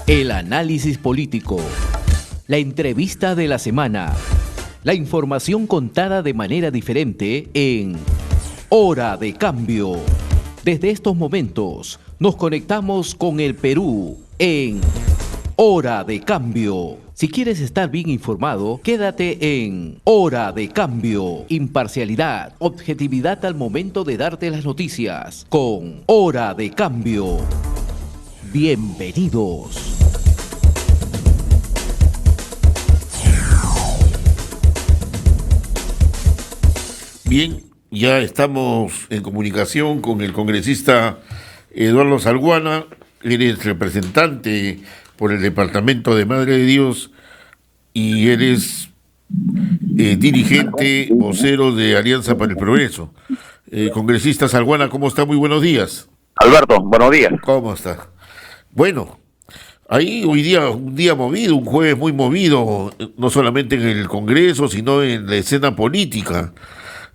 El análisis político, la entrevista de la semana, la información contada de manera diferente en Hora de Cambio. Desde estos momentos nos conectamos con el Perú en Hora de Cambio. Si quieres estar bien informado, quédate en Hora de Cambio. Imparcialidad, objetividad al momento de darte las noticias con Hora de Cambio. Bienvenidos. Bien, ya estamos en comunicación con el congresista Eduardo Salguana. Eres representante por el Departamento de Madre de Dios y eres dirigente, vocero de Alianza para el Progreso. Congresista Salguana, ¿cómo está? Muy buenos días. Alberto, buenos días. ¿Cómo está? Bueno, ahí hoy día un día movido, un jueves muy movido, no solamente en el Congreso, sino en la escena política.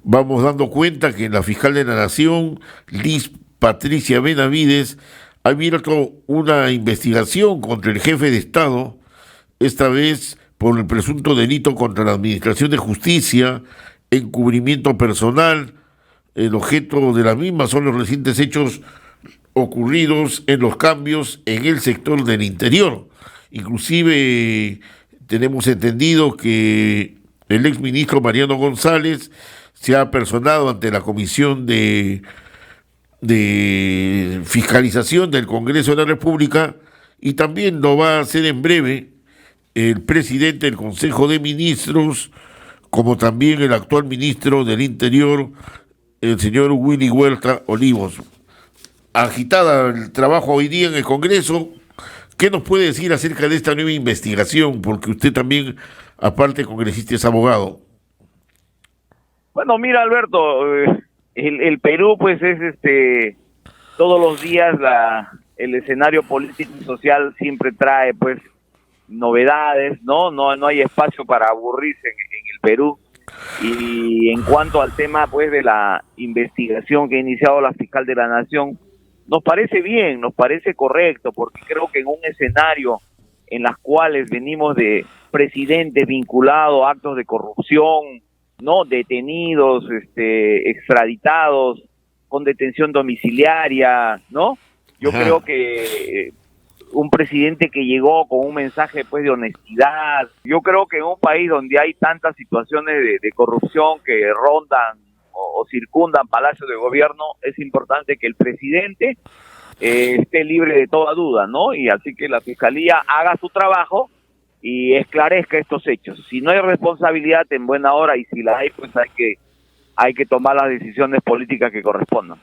Vamos dando cuenta que la fiscal de la Nación, Liz Patricia Benavides, ha abierto una investigación contra el jefe de Estado, esta vez por el presunto delito contra la Administración de Justicia, encubrimiento personal. El objeto de la misma son los recientes hechos ocurridos en los cambios en el sector del interior. Inclusive tenemos entendido que el exministro Mariano González se ha personado ante la Comisión de Fiscalización del Congreso de la República, y también lo va a hacer en breve el presidente del Consejo de Ministros, como también el actual ministro del Interior, el señor Willy Huerta Olivos. Agitada el trabajo hoy día en el Congreso. ¿Qué nos puede decir acerca de esta nueva investigación? Porque usted también, aparte congresista, es abogado. Bueno, mira, Alberto, el Perú pues es todos los días el escenario político y social siempre trae pues novedades, no hay espacio para aburrirse en el Perú. Y en cuanto al tema pues de la investigación que ha iniciado la fiscal de la Nación, nos parece bien, nos parece correcto, porque creo que en un escenario en las cuales venimos de presidentes vinculados a actos de corrupción, no detenidos, extraditados, con detención domiciliaria, ¿no? Yo creo que un presidente que llegó con un mensaje pues de honestidad. Yo creo que en un país donde hay tantas situaciones de corrupción que rondan o circundan palacios de gobierno, es importante que el presidente esté libre de toda duda, ¿no? Y así que la fiscalía haga su trabajo y esclarezca estos hechos. Si no hay responsabilidad, en buena hora, y si la hay, pues hay que tomar las decisiones políticas que correspondan.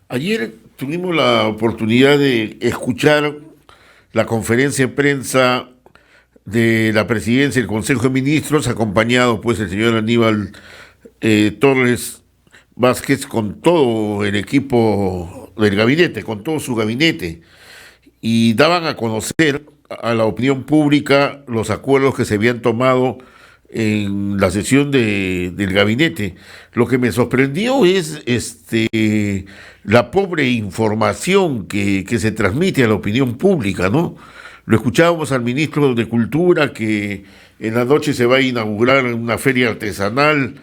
Ayer tuvimos la oportunidad de escuchar la conferencia de prensa de la presidencia del Consejo de Ministros, acompañado pues el señor Aníbal Torres Vázquez con todo el equipo del gabinete, con todo su gabinete, y daban a conocer a la opinión pública los acuerdos que se habían tomado en la sesión del gabinete. Lo que me sorprendió es la pobre información que se transmite a la opinión pública, ¿no? Lo escuchábamos al ministro de Cultura, que en la noche se va a inaugurar una feria artesanal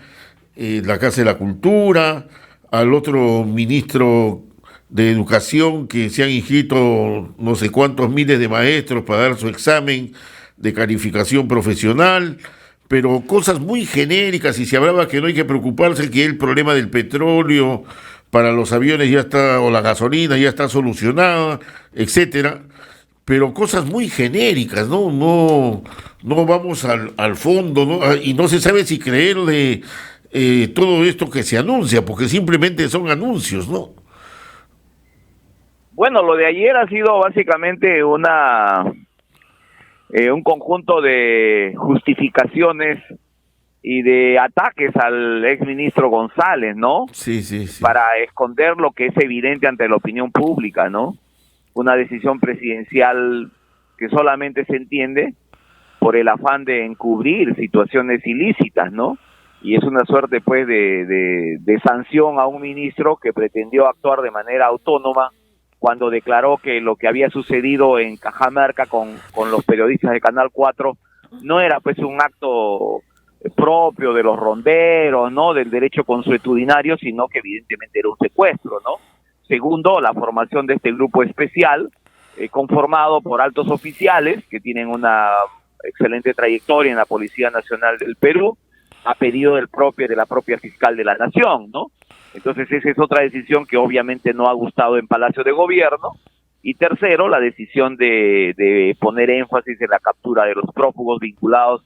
en la Casa de la Cultura, al otro ministro de Educación, que se han inscrito no sé cuántos miles de maestros para dar su examen de calificación profesional, pero cosas muy genéricas, y se hablaba que no hay que preocuparse, que el problema del petróleo para los aviones ya está, o la gasolina ya está solucionada, etcétera, pero cosas muy genéricas, no vamos al fondo, ¿no? Y no se sabe si creerle todo esto que se anuncia, porque simplemente son anuncios, ¿no? Bueno, lo de ayer ha sido básicamente un conjunto de justificaciones y de ataques al exministro González, ¿no? Sí. Para esconder lo que es evidente ante la opinión pública, ¿no? Una decisión presidencial que solamente se entiende por el afán de encubrir situaciones ilícitas, ¿no? Y es una suerte, pues, de sanción a un ministro que pretendió actuar de manera autónoma cuando declaró que lo que había sucedido en Cajamarca con los periodistas de Canal 4 no era pues un acto propio de los ronderos, ¿no? Del derecho consuetudinario, sino que evidentemente era un secuestro, ¿no? Segundo, la formación de este grupo especial, conformado por altos oficiales que tienen una excelente trayectoria en la Policía Nacional del Perú, a pedido de la propia fiscal de la Nación, ¿no? Entonces esa es otra decisión que obviamente no ha gustado en Palacio de Gobierno. Y tercero, la decisión de poner énfasis en la captura de los prófugos vinculados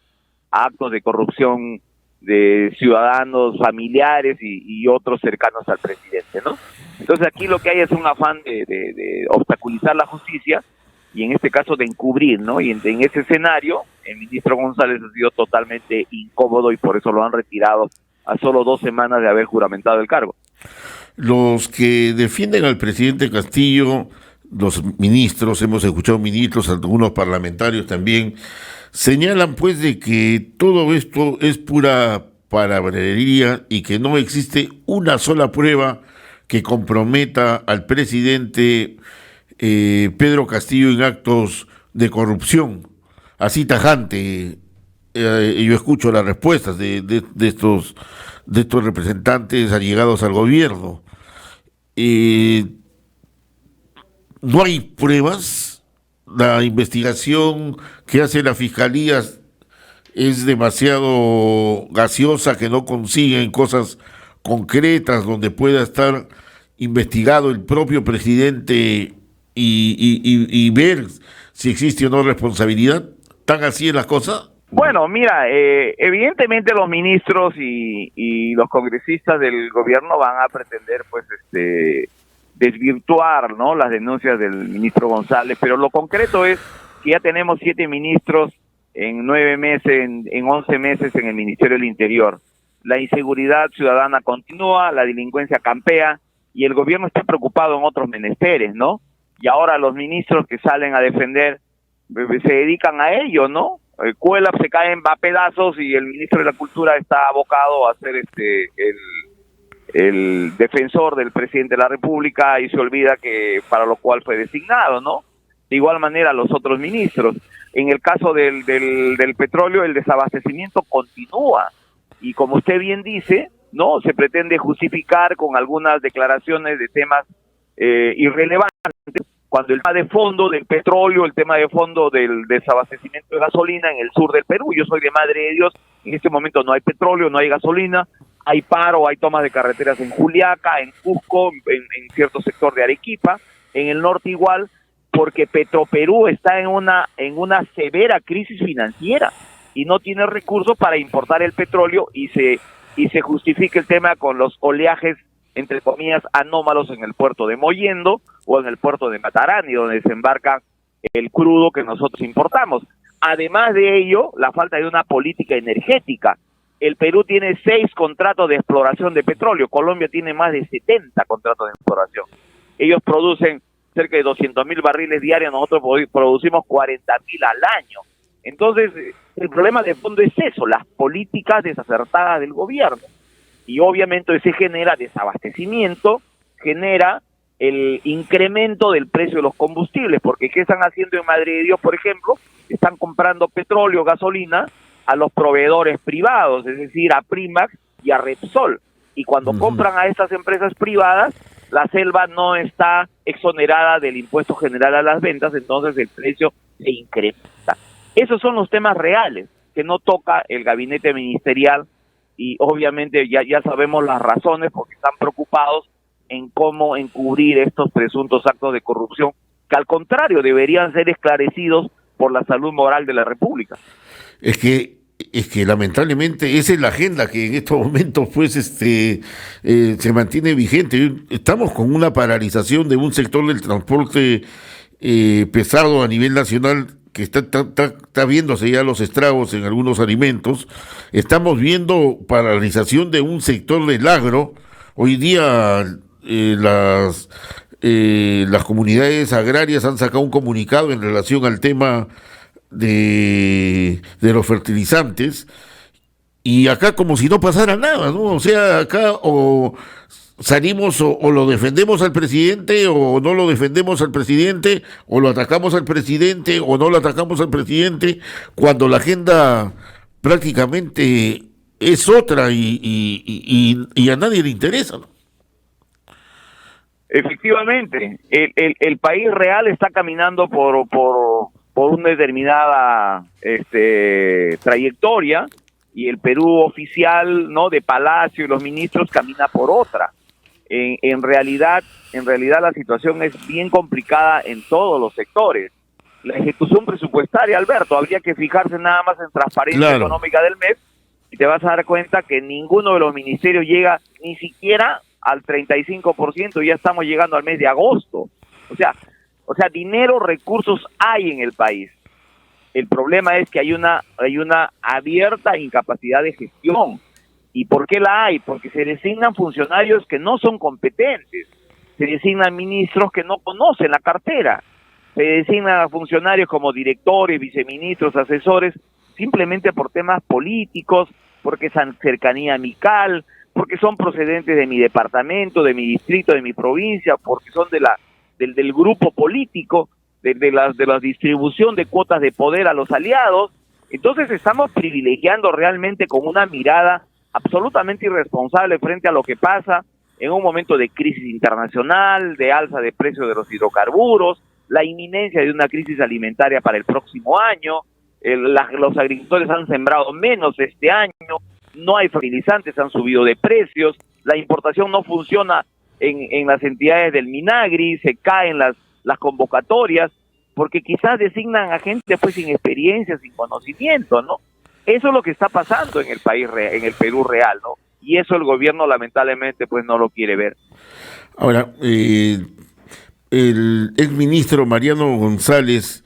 a actos de corrupción de ciudadanos, familiares y otros cercanos al presidente, ¿no? Entonces aquí lo que hay es un afán de obstaculizar la justicia y en este caso de encubrir, ¿no? Y en ese escenario el ministro González ha sido totalmente incómodo y por eso lo han retirado a solo 2 semanas de haber juramentado el cargo. Los que defienden al presidente Castillo, los ministros, hemos escuchado ministros, algunos parlamentarios también, señalan pues de que todo esto es pura palabrería y que no existe una sola prueba que comprometa al presidente Pedro Castillo en actos de corrupción. Así tajante, yo escucho las respuestas de estos representantes allegados al gobierno. No hay pruebas, la investigación que hace la Fiscalía es demasiado gaseosa, que no consiguen cosas concretas donde pueda estar investigado el propio presidente y ver si existe o no responsabilidad. ¿Tan así es la cosa? Bueno, mira, evidentemente los ministros y los congresistas del gobierno van a pretender pues desvirtuar, ¿no?, las denuncias del ministro González, pero lo concreto es que ya tenemos 7 ministros en 9 meses, en 11 meses en el Ministerio del Interior. La inseguridad ciudadana continúa, la delincuencia campea y el gobierno está preocupado en otros menesteres, ¿no? Y ahora los ministros que salen a defender se dedican a ello, ¿no? Cuelap se caen a pedazos y el ministro de la Cultura está abocado a ser el defensor del presidente de la República y se olvida que para lo cual fue designado, ¿no? De igual manera los otros ministros. En el caso del petróleo, el desabastecimiento continúa y como usted bien dice, ¿no?, se pretende justificar con algunas declaraciones de temas irrelevantes, cuando el tema de fondo del petróleo, el tema de fondo del desabastecimiento de gasolina en el sur del Perú. Yo soy de Madre de Dios, en este momento no hay petróleo, no hay gasolina, hay paro, hay tomas de carreteras en Juliaca, en Cusco, en cierto sector de Arequipa, en el norte igual, porque Petroperú está en una severa crisis financiera y no tiene recursos para importar el petróleo y se justifica el tema con los oleajes, entre comillas, anómalos en el puerto de Mollendo o en el puerto de Matarani, donde desembarca el crudo que nosotros importamos. Además de ello, la falta de una política energética. El Perú tiene 6 contratos de exploración de petróleo, Colombia tiene más de 70 contratos de exploración. Ellos producen cerca de 200,000 barriles diarios, nosotros producimos 40,000 al año. Entonces, el problema de fondo es eso, las políticas desacertadas del gobierno. Y obviamente se genera desabastecimiento, genera el incremento del precio de los combustibles, porque ¿qué están haciendo en Madre de Dios, por ejemplo? Están comprando petróleo, gasolina a los proveedores privados, es decir, a Primax y a Repsol. Y cuando compran a estas empresas privadas, la selva no está exonerada del impuesto general a las ventas, entonces el precio se incrementa. Esos son los temas reales que no toca el gabinete ministerial y obviamente ya sabemos las razones porque están preocupados en cómo encubrir estos presuntos actos de corrupción que al contrario deberían ser esclarecidos por la salud moral de la República. Es que lamentablemente esa es la agenda que en estos momentos pues se mantiene vigente. Estamos con una paralización de un sector del transporte pesado a nivel nacional que está viéndose ya los estragos en algunos alimentos. Estamos viendo paralización de un sector del agro. Hoy día las comunidades agrarias han sacado un comunicado en relación al tema de los fertilizantes y acá como si no pasara nada, ¿no? O sea, acá salimos o lo defendemos al presidente o no lo defendemos al presidente, o lo atacamos al presidente o no lo atacamos al presidente, cuando la agenda prácticamente es otra y a nadie le interesa, ¿no? Efectivamente, el país real está caminando por una determinada trayectoria, y el Perú oficial, ¿no?, de Palacio y los ministros camina por otra. En realidad la situación es bien complicada en todos los sectores. La ejecución presupuestaria, Alberto, habría que fijarse nada más en transparencia económica del mes, y te vas a dar cuenta que ninguno de los ministerios llega ni siquiera al 35%, y ya estamos llegando al mes de agosto. O sea, dinero, recursos hay en el país. El problema es que hay una abierta incapacidad de gestión. ¿Y por qué la hay? Porque se designan funcionarios que no son competentes, se designan ministros que no conocen la cartera, se designan a funcionarios como directores, viceministros, asesores, simplemente por temas políticos, porque es cercanía amical, porque son procedentes de mi departamento, de mi distrito, de mi provincia, porque son del grupo político, de la distribución de cuotas de poder a los aliados. Entonces estamos privilegiando realmente con una mirada absolutamente irresponsable frente a lo que pasa en un momento de crisis internacional, de alza de precios de los hidrocarburos, la inminencia de una crisis alimentaria para el próximo año. Los agricultores han sembrado menos este año, no hay fertilizantes, han subido de precios, la importación no funciona en las entidades del Minagri, se caen las convocatorias, porque quizás designan a gente pues sin experiencia, sin conocimiento, ¿no? Eso es lo que está pasando en el país, en el Perú real, ¿no? Y eso el gobierno lamentablemente pues no lo quiere ver. Ahora, el exministro Mariano González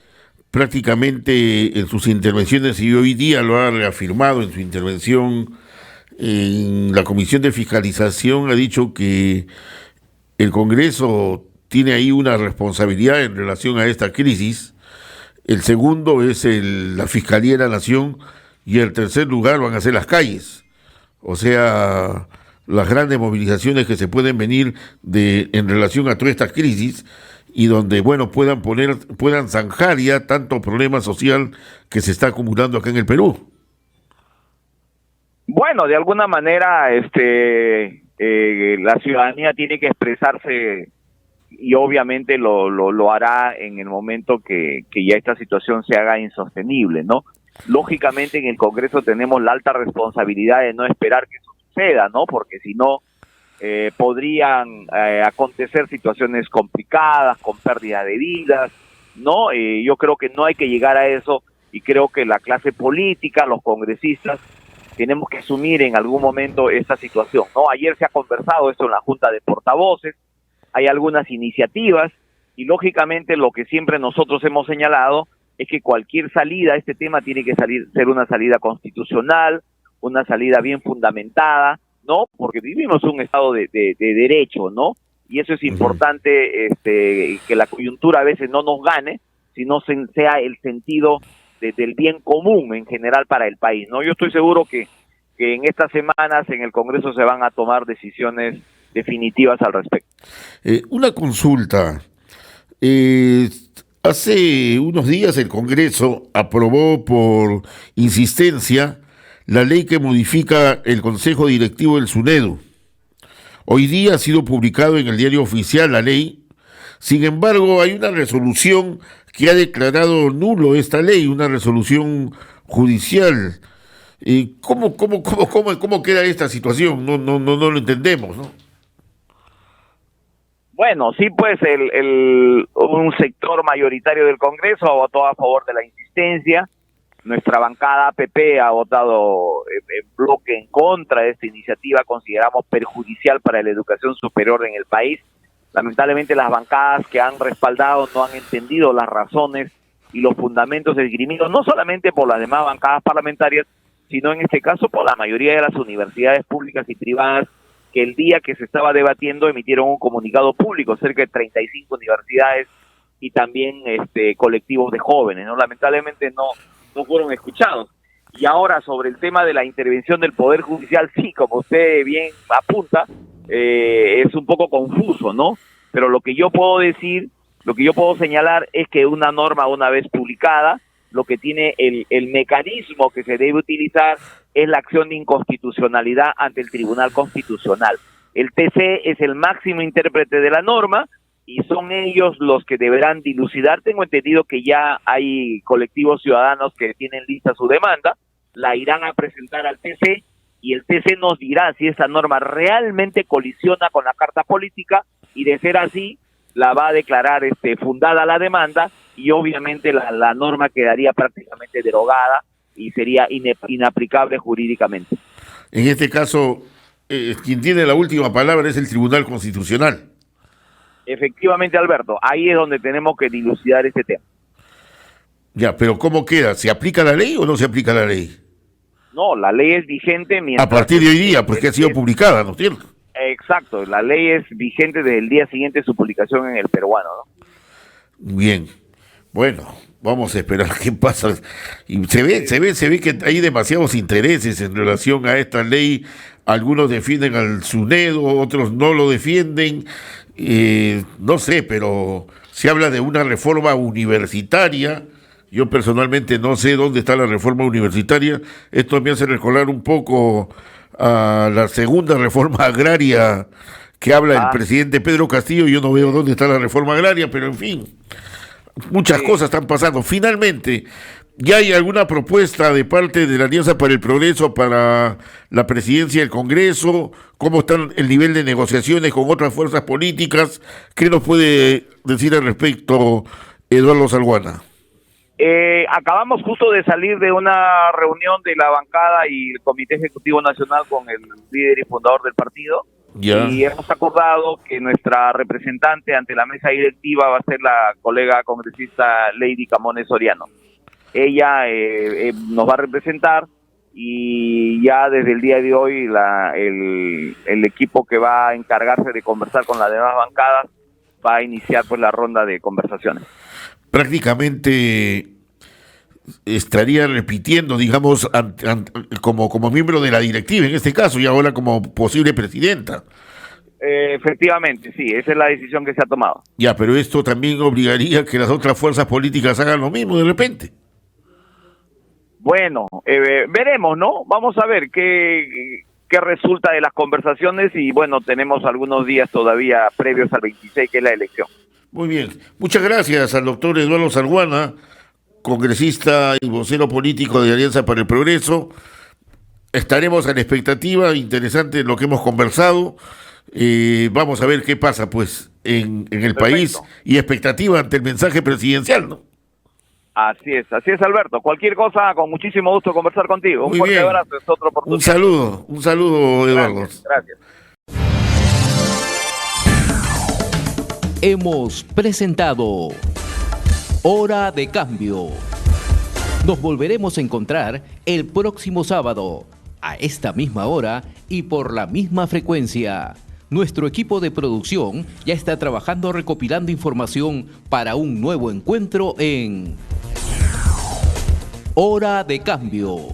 prácticamente en sus intervenciones, y hoy día lo ha reafirmado en su intervención en la Comisión de Fiscalización, ha dicho que el Congreso tiene ahí una responsabilidad en relación a esta crisis. El segundo es la Fiscalía de la Nación, y el tercer lugar van a ser las calles. O sea, las grandes movilizaciones que se pueden venir en relación a toda esta crisis, y donde, bueno, puedan zanjar ya tanto problema social que se está acumulando acá en el Perú. Bueno, de alguna manera la ciudadanía tiene que expresarse, y obviamente lo hará en el momento que ya esta situación se haga insostenible, ¿no? Lógicamente en el Congreso tenemos la alta responsabilidad de no esperar que eso suceda, ¿no? Porque si no, podrían acontecer situaciones complicadas, con pérdida de vidas, ¿no? Yo creo que no hay que llegar a eso, y creo que la clase política, los congresistas, tenemos que asumir en algún momento esta situación, ¿no? Ayer se ha conversado esto en la Junta de Portavoces, hay algunas iniciativas, y lógicamente lo que siempre nosotros hemos señalado es que cualquier salida a este tema tiene que ser una salida constitucional, una salida bien fundamentada, ¿no? Porque vivimos un estado de derecho, ¿no? Y eso es importante, que la coyuntura a veces no nos gane, sino sea el sentido del bien común en general para el país, ¿no? Yo estoy seguro que en estas semanas en el Congreso se van a tomar decisiones definitivas al respecto. Una consulta. Hace unos días el Congreso aprobó por insistencia la ley que modifica el Consejo Directivo del SUNEDU. Hoy día ha sido publicado en el Diario Oficial la ley. Sin embargo, hay una resolución que ha declarado nulo esta ley, una resolución judicial. ¿Cómo queda esta situación? No lo entendemos, ¿no? Bueno, sí, pues un sector mayoritario del Congreso ha votado a favor de la insistencia. Nuestra bancada APP ha votado en bloque en contra de esta iniciativa. Consideramos perjudicial para la educación superior en el país. Lamentablemente las bancadas que han respaldado no han entendido las razones y los fundamentos esgrimidos, no solamente por las demás bancadas parlamentarias, sino en este caso por la mayoría de las universidades públicas y privadas, que el día que se estaba debatiendo emitieron un comunicado público, cerca de 35 universidades y también colectivos de jóvenes, ¿no? Lamentablemente no fueron escuchados. Y ahora sobre el tema de la intervención del Poder Judicial, sí, como usted bien apunta, es un poco confuso, ¿no? Pero lo que yo puedo decir, lo que yo puedo señalar es que una norma una vez publicada, lo que tiene el mecanismo que se debe utilizar es la acción de inconstitucionalidad ante el Tribunal Constitucional. El TC es el máximo intérprete de la norma y son ellos los que deberán dilucidar. Tengo entendido que ya hay colectivos ciudadanos que tienen lista su demanda, la irán a presentar al TC y el TC nos dirá si esa norma realmente colisiona con la Carta Política y de ser así, la va a declarar fundada la demanda y obviamente la norma quedaría prácticamente derogada y sería inaplicable jurídicamente. En este caso, quien tiene la última palabra es el Tribunal Constitucional. Efectivamente, Alberto, ahí es donde tenemos que dilucidar este tema. Ya, pero ¿cómo queda? ¿Se aplica la ley o no se aplica la ley? No, la ley es vigente mientras... A partir de hoy día, porque ha sido publicada, ¿no es cierto? Exacto, la ley es vigente desde el día siguiente de su publicación en el peruano, ¿no? Bien, bueno, vamos a esperar qué pasa. Y se ve que hay demasiados intereses en relación a esta ley. Algunos defienden al SUNEDO, otros no lo defienden. No sé, pero se habla de una reforma universitaria. Yo personalmente no sé dónde está la reforma universitaria. Esto me hace recordar un poco a la segunda reforma agraria que habla el presidente Pedro Castillo. Yo no veo dónde está la reforma agraria, pero en fin, muchas cosas están pasando. Finalmente, ¿ya hay alguna propuesta de parte de la Alianza para el Progreso para la presidencia del Congreso? ¿Cómo está el nivel de negociaciones con otras fuerzas políticas? ¿Qué nos puede decir al respecto Eduardo Salguana? Acabamos justo de salir de una reunión de la bancada y el Comité Ejecutivo Nacional con el líder y fundador del partido. Ya. Y hemos acordado que nuestra representante ante la mesa directiva va a ser la colega congresista Lady Camones Soriano. Ella nos va a representar y ya desde el día de hoy el equipo que va a encargarse de conversar con las demás bancadas va a iniciar pues la ronda de conversaciones. Prácticamente estaría repitiendo, digamos, como miembro de la directiva en este caso y ahora como posible presidenta. Efectivamente, sí, esa es la decisión que se ha tomado. Ya, pero esto también obligaría a que las otras fuerzas políticas hagan lo mismo de repente. Bueno, veremos, ¿no? Vamos a ver qué resulta de las conversaciones y bueno, tenemos algunos días todavía previos al 26, que es la elección. Muy bien. Muchas gracias al doctor Eduardo Salguana, congresista y vocero político de Alianza para el Progreso. Estaremos a la expectativa, interesante lo que hemos conversado. Vamos a ver qué pasa pues en el país y expectativa ante el mensaje presidencial, ¿no? Así es, Alberto. Cualquier cosa, con muchísimo gusto conversar contigo. Un fuerte abrazo, es otra oportunidad. Un saludo, Eduardo. Gracias. Hemos presentado Hora de Cambio. Nos volveremos a encontrar el próximo sábado, a esta misma hora y por la misma frecuencia. Nuestro equipo de producción ya está trabajando recopilando información para un nuevo encuentro en Hora de Cambio.